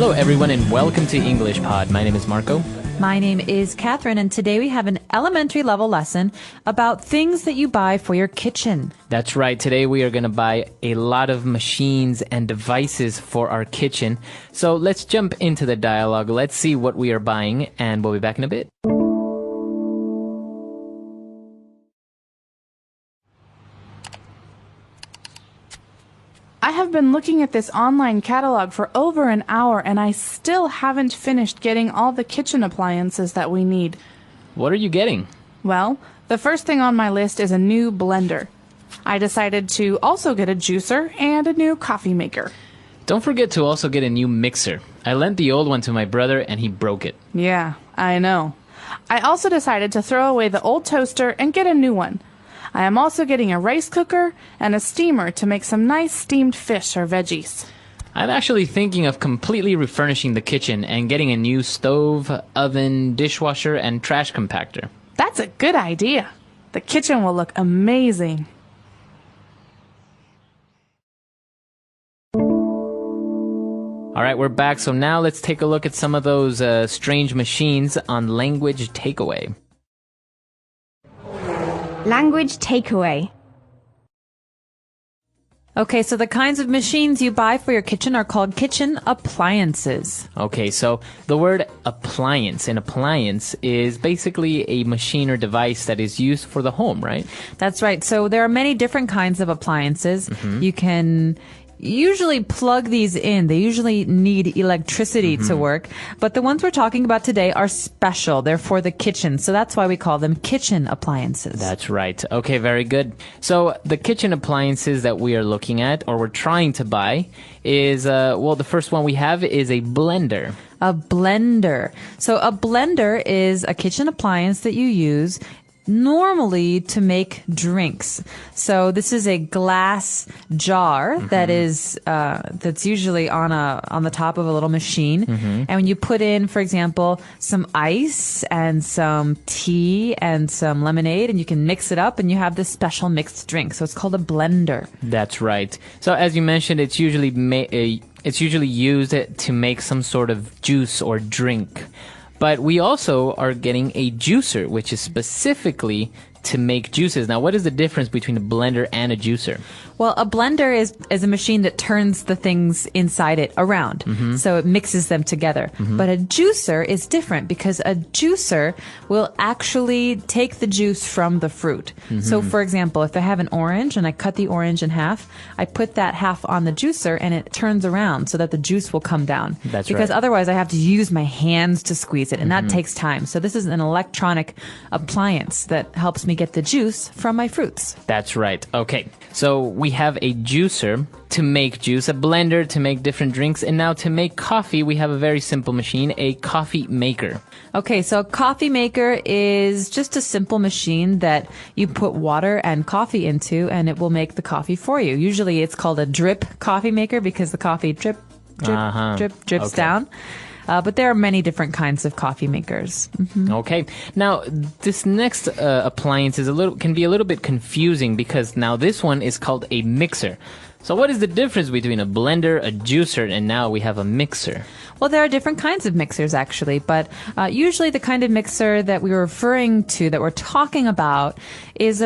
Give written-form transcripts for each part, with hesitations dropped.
Hello everyone and welcome to English Pod. My name is Marco. My name is Catherine, and today we have an elementary level lesson about things that you buy for your kitchen. That's right. Today we are going to buy a lot of machines and devices for our kitchen. So let's jump into the dialogue. Let's see what we are buying, and we'll be back in a bit. I have been looking at this online catalog for over an hour, and I still haven't finished getting all the kitchen appliances that we need. What are you getting? Well, the first thing on my list is a new blender. I decided to also get a juicer and a new coffee maker. Don't forget to also get a new mixer. I lent the old one to my brother and he broke it. Yeah, I know. I also decided to throw away the old toaster and get a new one. I am also getting a rice cooker and a steamer to make some nice steamed fish or veggies. I'm actually thinking of completely refurnishing the kitchen and getting a new stove, oven, dishwasher, and trash compactor. That's a good idea. The kitchen will look amazing. All right, we're back. So now let's take a look at some of those strange machines on Language Takeaway. Language takeaway. Okay, so the kinds of machines you buy for your kitchen are called kitchen appliances. Okay, so the word appliance, an appliance is basically a machine or device that is used for the home, right? That's right. So there are many different kinds of appliances. You can usually plug these in. They usually need electricity to work. But the ones we're talking about today are special. They're for the kitchen. So that's why we call them kitchen appliances. That's right. Okay, very good. So the kitchen appliances that we are looking at, or we're trying to buy, is, the first one we have is a blender. A blender. So a blender is a kitchen appliance that you use normally to make drinks. So this is a glass jar that is that's usually on the top of a little machine. And when you put in, for example, some ice and some tea and some lemonade, and you can mix it up, and you have this special mixed drink. So it's called a blender. That's right. So as you mentioned, it's usually used to make some sort of juice or drink. But we also are getting a juicer, which is specifically to make juices. Now, what is the difference between a blender and a juicer? Well, a blender is a machine that turns the things inside it around. So it mixes them together. But a juicer is different because a juicer will actually take the juice from the fruit. So, for example, if I have an orange and I cut the orange in half, I put that half on the juicer and it turns around so that the juice will come down. That's because right. Otherwise I have to use my hands to squeeze it, and that takes time. So this is an electronic appliance that helps me get the juice from my fruits. That's right. Okay. So we have a juicer to make juice, a blender to make different drinks, and now to make coffee, we have a very simple machine, a coffee maker. Okay, so a coffee maker is just a simple machine that you put water and coffee into, and it will make the coffee for you. Usually it's called a drip coffee maker because the coffee drips Okay. down. But there are many different kinds of coffee makers. Okay. Now, this next appliance can be a little bit confusing because now this one is called a mixer. So what is the difference between a blender, a juicer, and now we have a mixer? Well, there are different kinds of mixers, actually, but usually the kind of mixer that we're referring to, that we're talking about, is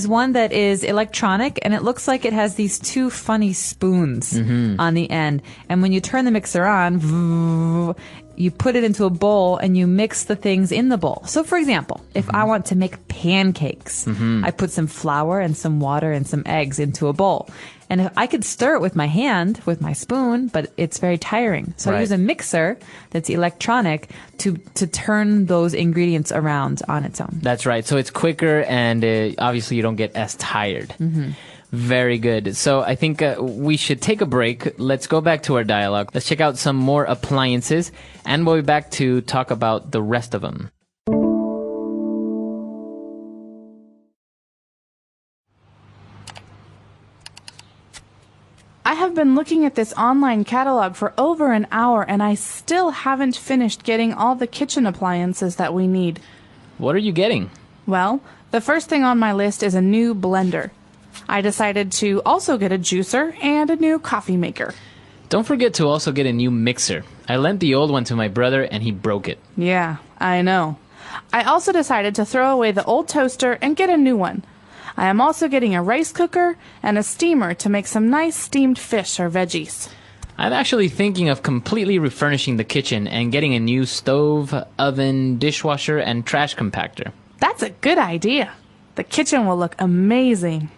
one that is electronic, and it looks like it has these two funny spoons on the end. And when you turn the mixer on, you put it into a bowl and you mix the things in the bowl. So, for example, if I want to make pancakes, I put some flour and some water and some eggs into a bowl. And I could stir it with my hand, with my spoon, but it's very tiring. So I use a mixer that's electronic to turn those ingredients around on its own. That's right. So it's quicker, and obviously you don't get as tired. Very good. So I think we should take a break. Let's go back to our dialogue. Let's check out some more appliances, and we'll be back to talk about the rest of them. I have been looking at this online catalog for over an hour, and I still haven't finished getting all the kitchen appliances that we need. What are you getting? Well, the first thing on my list is a new blender. I decided to also get a juicer and a new coffee maker. Don't forget to also get a new mixer. I lent the old one to my brother and he broke it. Yeah, I know. I also decided to throw away the old toaster and get a new one. I am also getting a rice cooker and a steamer to make some nice steamed fish or veggies. I'm actually thinking of completely refurnishing the kitchen and getting a new stove, oven, dishwasher, and trash compactor. That's a good idea. The kitchen will look amazing.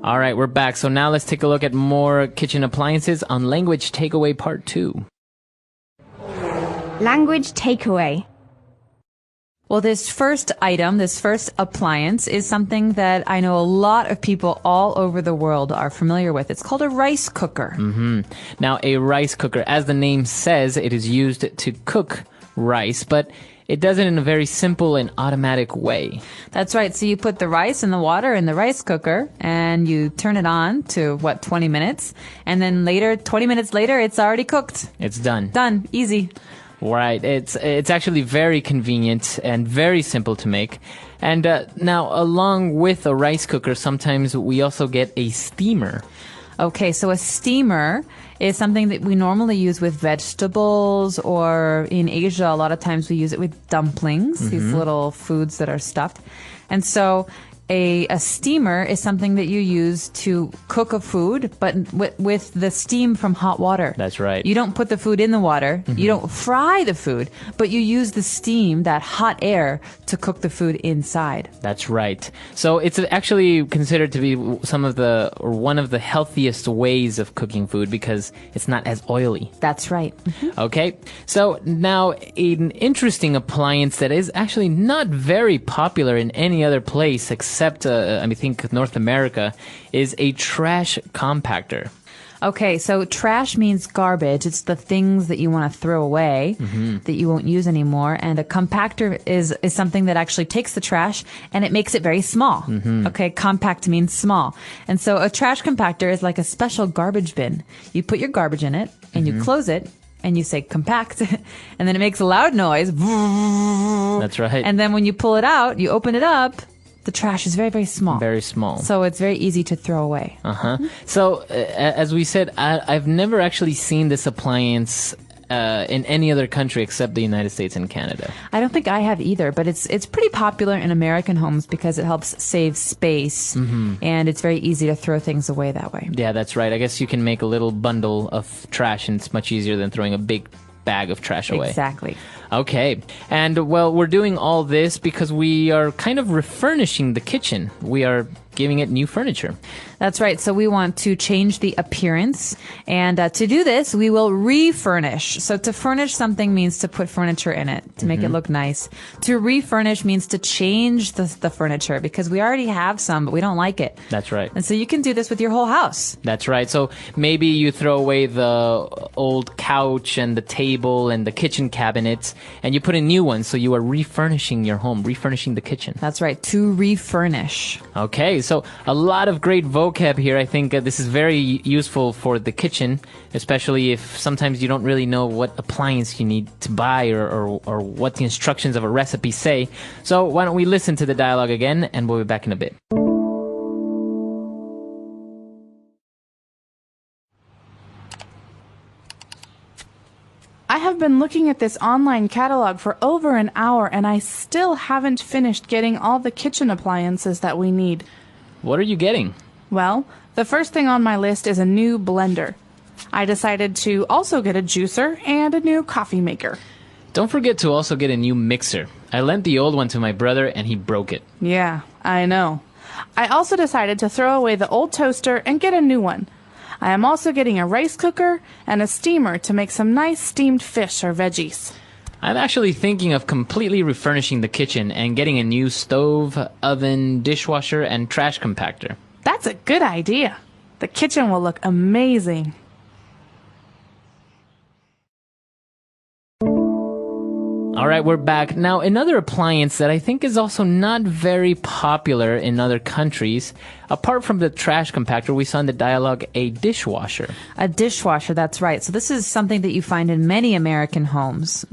All right, we're back. So now let's take a look at more kitchen appliances on Language Takeaway Part 2. Language takeaway. Well, this first item, this first appliance is something that I know a lot of people all over the world are familiar with. It's called a rice cooker. Now, a rice cooker, as the name says, it is used to cook rice, but it does it in a very simple and automatic way. That's right. So you put the rice and the water in the rice cooker and you turn it on to 20 minutes. And then later, 20 minutes later, it's already cooked. It's done. Done. Easy. Right. It's actually very convenient and very simple to make. And now, along with a rice cooker, sometimes we also get a steamer. Okay, so a steamer is something that we normally use with vegetables, or in Asia, a lot of times we use it with dumplings, these little foods that are stuffed. And so a steamer is something that you use to cook a food, but with the steam from hot water. That's right. You don't put the food in the water. You don't fry the food, but you use the steam, that hot air, to cook the food inside. That's right. So it's actually considered to be one of the healthiest ways of cooking food because it's not as oily. That's right. Okay. So now an interesting appliance that is actually not very popular in any other place except I think North America is a trash compactor. Okay, so trash means garbage. It's the things that you want to throw away, that you won't use anymore. And a compactor is something that actually takes the trash and it makes it very small. Okay, compact means small. And so a trash compactor is like a special garbage bin. You put your garbage in it and you close it and you say compact and then it makes a loud noise. That's right. And then when you pull it out, you open it up, the trash is very, very small. Very small. So it's very easy to throw away. So, as we said, I've never actually seen this appliance in any other country except the United States and Canada. I don't think I have either, but it's pretty popular in American homes because it helps save space and it's very easy to throw things away that way. Yeah, that's right. I guess you can make a little bundle of trash and it's much easier than throwing a big bag of trash away. Exactly. Okay. And, well, we're doing all this because we are kind of refurnishing the kitchen. We are giving it new furniture. That's right. So we want to change the appearance. And to do this, we will refurnish. So to furnish something means to put furniture in it, to make it look nice. To refurnish means to change the furniture because we already have some, but we don't like it. That's right. And so you can do this with your whole house. That's right. So maybe you throw away the old couch and the table and the kitchen cabinets and you put in new ones. So you are refurnishing your home, refurnishing the kitchen. That's right. To refurnish. Okay. So a lot of great vocab here. I think this is very useful for the kitchen, especially if sometimes you don't really know what appliance you need to buy or what the instructions of a recipe say. So why don't we listen to the dialogue again and we'll be back in a bit. I have been looking at this online catalog for over an hour and I still haven't finished getting all the kitchen appliances that we need. What are you getting? Well, the first thing on my list is a new blender. I decided to also get a juicer and a new coffee maker. Don't forget to also get a new mixer. I lent the old one to my brother and he broke it. Yeah, I know. I also decided to throw away the old toaster and get a new one. I am also getting a rice cooker and a steamer to make some nice steamed fish or veggies. I'm actually thinking of completely refurnishing the kitchen and getting a new stove, oven, dishwasher, and trash compactor. That's a good idea. The kitchen will look amazing. All right, we're back. Now, another appliance that I think is also not very popular in other countries, apart from the trash compactor, we saw in the dialogue a dishwasher. A dishwasher, that's right. So this is something that you find in many American homes.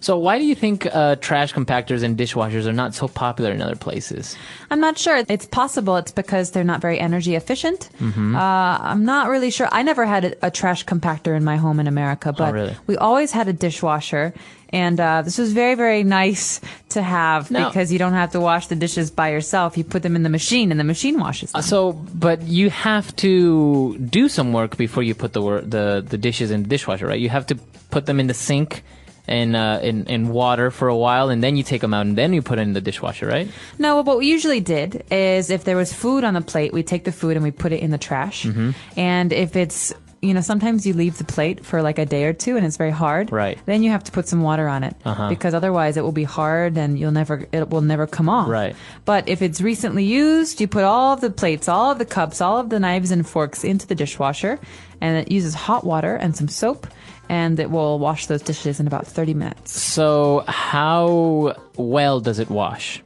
So why do you think trash compactors and dishwashers are not so popular in other places? I'm not sure. It's possible it's because they're not very energy efficient. I'm not really sure. I never had a trash compactor in my home in America, but really? we always had a dishwasher. And this was very, very nice to have because you don't have to wash the dishes by yourself. You put them in the machine and the machine washes them. But you have to do some work before you put the dishes in the dishwasher, right? You have to put them in the sink in water for a while, and then you take them out, and then you put it in the dishwasher, right? No, what we usually did is if there was food on the plate, we take the food and we put it in the trash. And if it's sometimes you leave the plate for like a day or two and it's very hard. Right. Then you have to put some water on it because otherwise it will be hard and it will never come off. Right. But if it's recently used, you put all of the plates, all of the cups, all of the knives and forks into the dishwasher, and it uses hot water and some soap, and it will wash those dishes in about 30 minutes. So how well does it wash?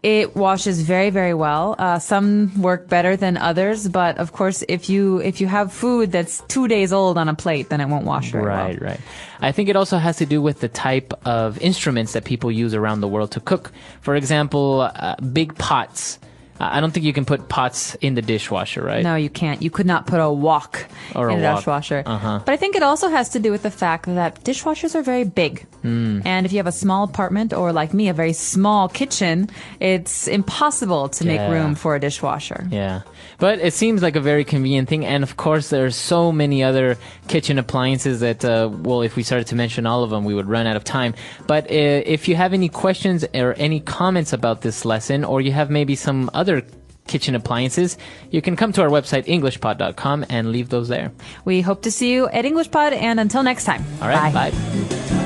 It washes very, very well. Some work better than others, but of course, if you have food that's 2 days old on a plate, then it won't wash very well. Right. I think it also has to do with the type of instruments that people use around the world to cook. For example, big pots. I don't think you can put pots in the dishwasher, right? No, you can't. You could not put a wok in a dishwasher. But I think it also has to do with the fact that dishwashers are very big. And if you have a small apartment or, like me, a very small kitchen, it's impossible to make room for a dishwasher. Yeah. But it seems like a very convenient thing. And, of course, there's so many other kitchen appliances that, if we started to mention all of them, we would run out of time. But if you have any questions or any comments about this lesson, or you have maybe some other kitchen appliances, you can come to our website, EnglishPod365.com, and leave those there. We hope to see you at EnglishPod, and until next time. All right, bye.